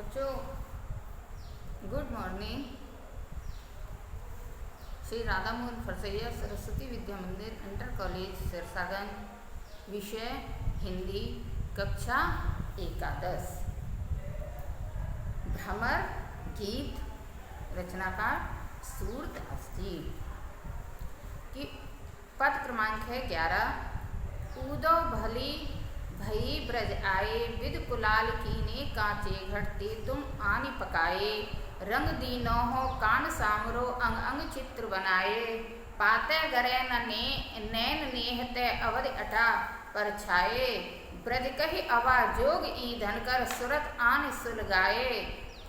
बच्चों good morning. Shri Radha Mohan फरसैया Saraswati Vidya मंदिर inter college Sirsaganj. विषय हिंदी, कक्षा एकादश। भ्रमर गीत, रचनाकार सूरदास जी की। पद क्रमांक है 11। ऊदो भली भई ब्रज आए, विद कुलाल कीने कांचे घटते तुम आनि पकाए। रंग दीनो हो कान सामरो, अंग अंग चित्र बनाए। पाते गरे नैन नेहते अवध अटा पर छाए। ब्रज कही अवा जोग ईधन कर, सुरत आन सुलगाए।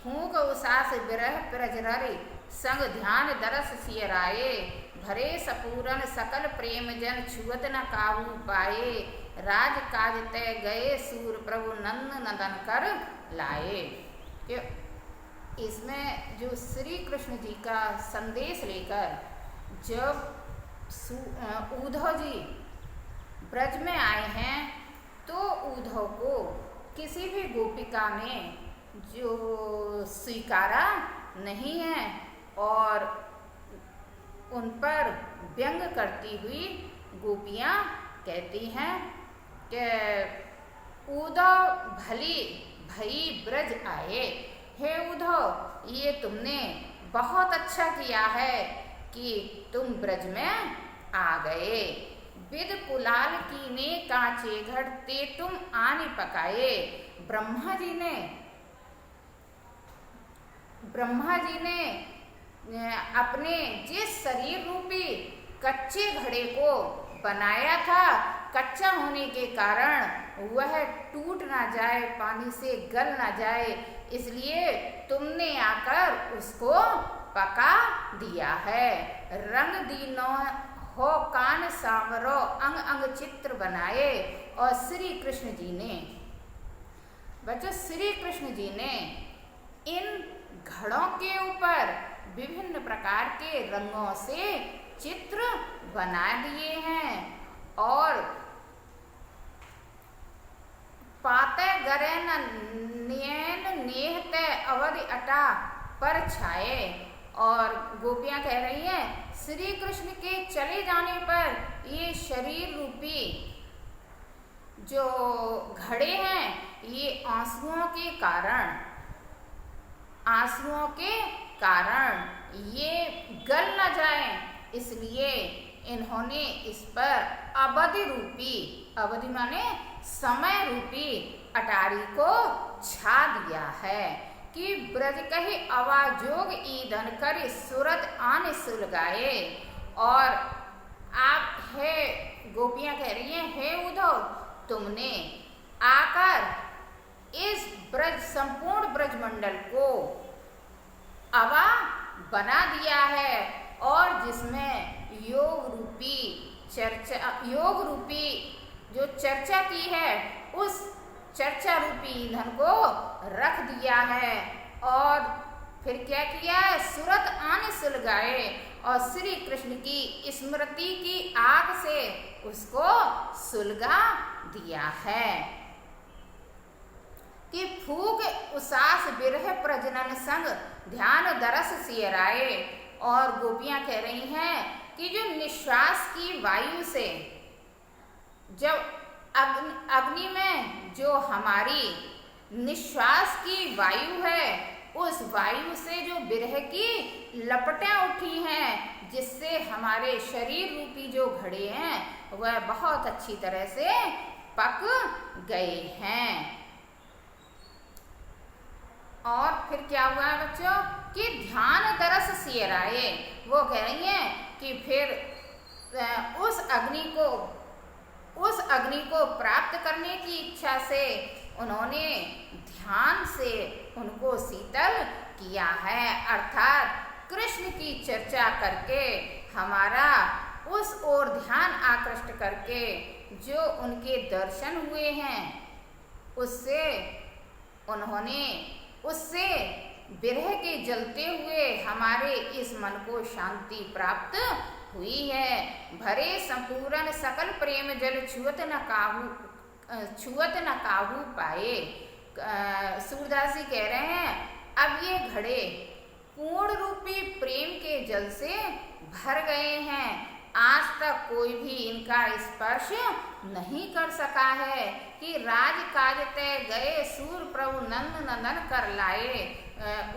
फूक उसास बिरह प्रजररि, संग ध्यान दरस सियराए। भरे सपूरन सकल प्रेम जन, छुअत न काहू पाए। राज काज तय गए सूर, प्रभु नंद नदन कर लाए। इसमें जो श्री कृष्ण जी का संदेश लेकर जब उद्धव जी ब्रज में आए हैं, तो उद्धव को किसी भी गोपिका ने जो स्वीकारा नहीं है और उन पर व्यंग करती हुई गोपियाँ कहती हैं कि उद्धव भली भई ब्रज आए। हे उद्धव, ये तुमने बहुत अच्छा किया है कि तुम ब्रज में आ गए। विद कुलाल कीने कांचे घटते तुम आनि पकाए। ब्रह्मा जी ने अपने जिस शरीर रूपी कच्चे घड़े को बनाया था, कच्चा होने के कारण वह टूट ना जाए, पानी से गल ना जाए, इसलिए तुमने आकर उसको पका दिया है। रंग दीनो हो कान सामरो, अंग अंग चित्र बनाए। और श्री कृष्ण जी ने इन घड़ों के ऊपर विभिन्न प्रकार के रंगों से चित्र बना दिए हैं। और पाते गरे नैन नेहते अवध अटा पर छाए। और गोपियां कह रही हैं, श्री कृष्ण के चले जाने पर ये शरीर रूपी जो घड़े हैं, ये आंसुओं के कारण ये गल न जाए, इसलिए इन्होंने इस पर अवधि माने समय रूपी अटारी को छा दिया है कि ब्रज कही अवाजोग ईंधन कर, सुरत आन सुलगाए। और आप है गोपियां कह रही हैं, हे उद्धव, तुमने आकर इस संपूर्ण ब्रज मंडल को अवा बना दिया है, और जिसमें योग रूपी जो चर्चा की है, उस चर्चा रूपी ईंधन को रख दिया है। और फिर क्या किया है, सुरत आन सुलगाए, और श्री कृष्ण की स्मृति की आग से उसको सुलगा दिया है कि फूक उसास बिरह प्रजनन, संग ध्यान दरस सियराए। और गोपियां कह रही हैं कि जो निश्वास की वायु से, जब अग्नि में जो हमारी निश्वास की वायु है, उस वायु से जो बिरह की लपटें उठी हैं, जिससे हमारे शरीर रूपी जो घड़े हैं वह बहुत अच्छी तरह से पक गए हैं। और फिर क्या हुआ है बच्चों कि ध्यान दरस सियराए। वो कह रही हैं कि फिर उस अग्नि को प्राप्त करने की इच्छा से उन्होंने ध्यान से उनको शीतल किया है, अर्थात कृष्ण की चर्चा करके हमारा उस ओर ध्यान आकृष्ट करके जो उनके दर्शन हुए हैं, उससे विरह के जलते हुए हमारे इस मन को शांति प्राप्त हुई है। भरे संपूर्ण सकल प्रेम जल, छुअत न काहू पाए। सूरदास जी कह रहे हैं अब ये घड़े पूर्ण रूपी प्रेम के जल से भर गए हैं, आज तक कोई भी इनका स्पर्श नहीं कर सका है कि राज काज तय गए सूर प्रभु नंद नंदन कर लाए।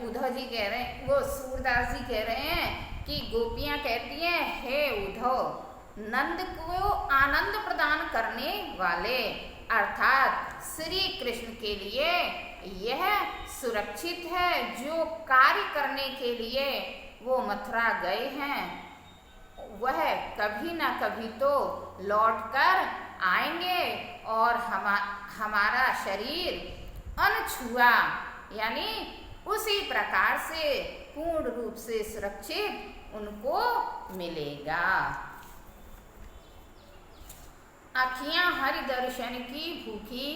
उद्धव जी कह रहे हैं, वो सूरदास जी कह रहे हैं कि गोपियां कहती हैं हे उद्धव, नंद को आनंद प्रदान करने वाले अर्थात श्री कृष्ण के लिए यह सुरक्षित है जो कार्य करने के लिए वो मथुरा गए हैं वह कभी ना कभी तो लौटकर आएंगे और हमारा शरीर अनछुआ यानी उसी प्रकार से पूर्ण रूप से सुरक्षित उनको मिलेगा। अखियां हरि दर्शन की भूखी,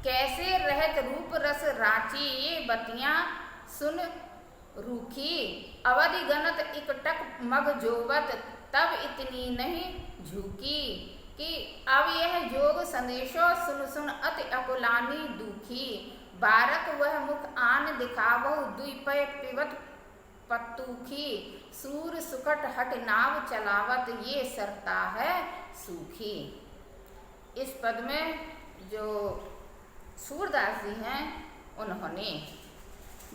कैसे रहत रूप रस रांची ये बतियां सुन रूखी, अवधि गणत इकटक मग जोवत तब इतनी नहीं झुकी, कि अब यह जोग संदेशो सुन सुन अति अकुलानी दुखी, बारक वह मुख आन दिखावहु द्विपय पिबत पतुखी, सूर सुकट हट नाव चलावत ये सरता है सूखी। इस पद में जो सूरदास जी हैं उन्होंने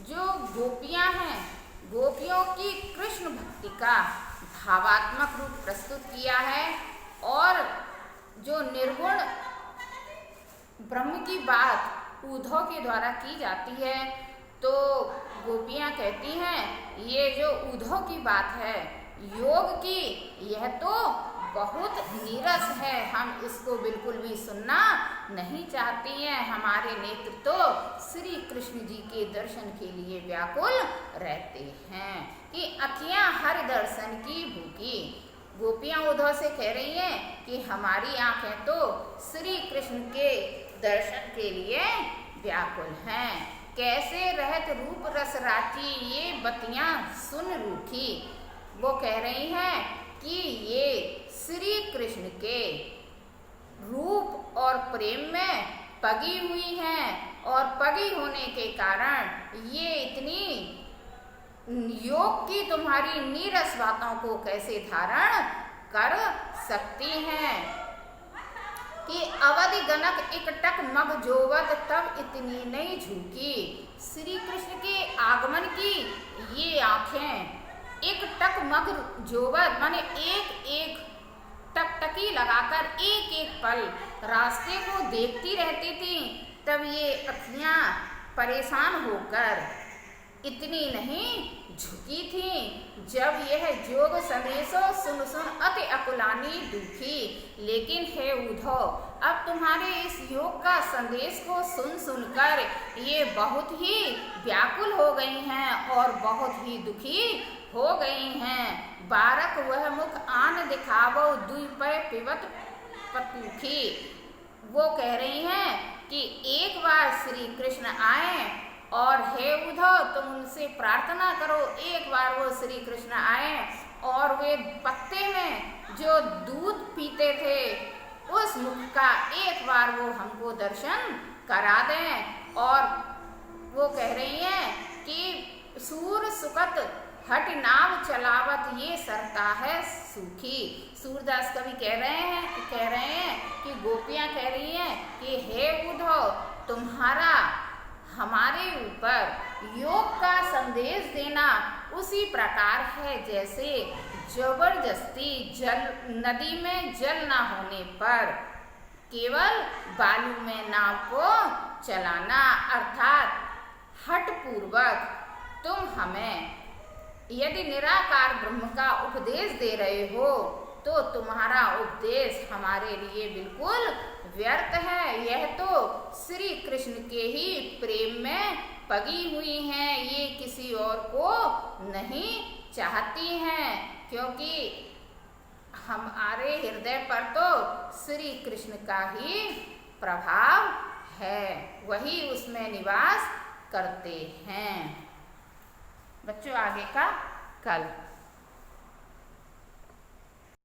जो गोपियां हैं गोपियों की कृष्ण भक्ति का भावात्मक रूप प्रस्तुत किया है और जो निर्गुण ब्रह्म की बात उद्धव के द्वारा की जाती है तो गोपियां कहती हैं ये जो उद्धव की बात है योग की यह तो बहुत नीरस है, हम इसको बिल्कुल भी सुनना नहीं चाहती हैं, हमारे नेत्र तो श्री कृष्ण जी के दर्शन के लिए व्याकुल रहते हैं कि अखियां हर दर्शन की भूखी। गोपियां उद्धव से कह रही हैं कि हमारी आंखें तो श्री कृष्ण के दर्शन के लिए व्याकुल हैं, कैसे रहत रूप रस राची ये बतियां सुन रूखी। वो कह रही हैं कि ये श्री कृष्ण के रूप और प्रेम में पगी हुई हैं और पगी होने के कारण ये इतनी योग की तुम्हारी नीरस बातों को कैसे धारण कर सकती हैं कि अवधि गणक इकटक मग जोवत तब इतनी नहीं झुकी। श्री कृष्ण के आगमन की ये आंखें एक टक मग जोवत माने एक एक टकटकी लगाकर एक एक पल रास्ते को देखती रहती थी, तब ये अखियां परेशान होकर इतनी नहीं झुकी थी जब यह जोग संदेशो सुन सुन अति अकुलानी दुखी। लेकिन हे उद्धव, अब तुम्हारे इस योग का संदेश को सुन सुनकर ये बहुत ही व्याकुल हो गई हैं और बहुत ही दुखी हो गई हैं। बारक वह मुख आन दिखावो द्विपय पिबत पतुखी। वो कह रही हैं कि एक बार श्री कृष्ण आए और हे उद्धव तुम उनसे प्रार्थना करो, एक बार वो श्री कृष्ण आए और वे पत्ते में जो दूध पीते थे उस मुख का एक बार वो हमको दर्शन करा दें। और वो कह रही हैं कि सूर सुकत हट नाव चलावत ये सरता है सूखी। सूरदास कवि कह रहे हैं कि गोपियां कह रही हैं कि हे उद्धव तुम्हारा हमारे ऊपर योग का संदेश देना उसी प्रकार है जैसे जबरदस्ती नदी में जल ना होने पर केवल बालू में नाव को चलाना, अर्थात हठ पूर्वक तुम हमें यदि निराकार ब्रह्म का उपदेश दे रहे हो तो तुम्हारा उपदेश हमारे लिए बिल्कुल व्यर्थ है। यह तो श्री कृष्ण के ही प्रेम में पगी हुई हैं, ये किसी और को नहीं चाहती हैं, क्योंकि हमारे हृदय पर तो श्री कृष्ण का ही प्रभाव है, वही उसमें निवास करते हैं। बच्चों आगे का कल।